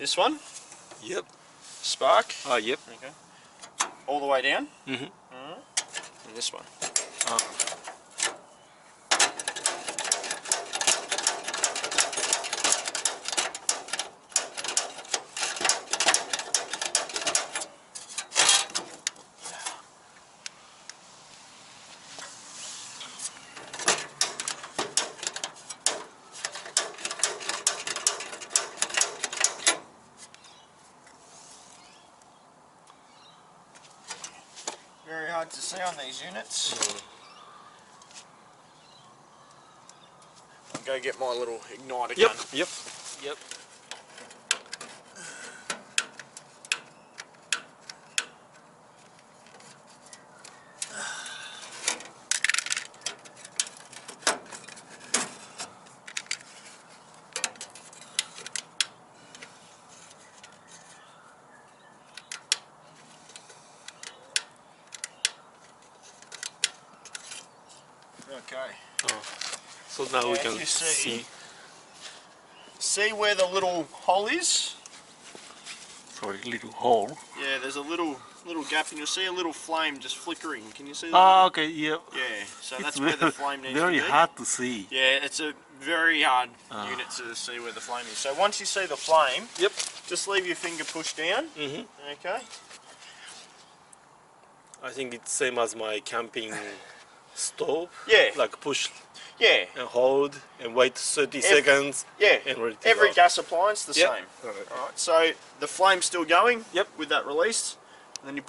This one? Yep. Spark? Oh, yep. Okay. All the way down? Mm-hmm. Alright. And this one? Oh. Very hard to see on these units. I'll go get my little igniter gun. Yep. Yep. Okay. Oh. So now we can you see. See where the little hole is? Sorry, little hole. Yeah, there's a little gap, and you'll see a little flame just flickering. Can you see that? Ah, okay, yep. Yeah, so It's that's where the flame needs to be. very hard to see. Yeah, it's a very hard unit to see where the flame is. So once you see the flame, Yep. just leave your finger pushed down. Mm-hmm. Okay. I think it's same as my camping stove. Yeah. Like push Yeah. and hold and wait 30 seconds. Yeah. And ready to Every go. gas appliance the Yep. same. Alright. Alright, so the flame's still going. Yep. With that released.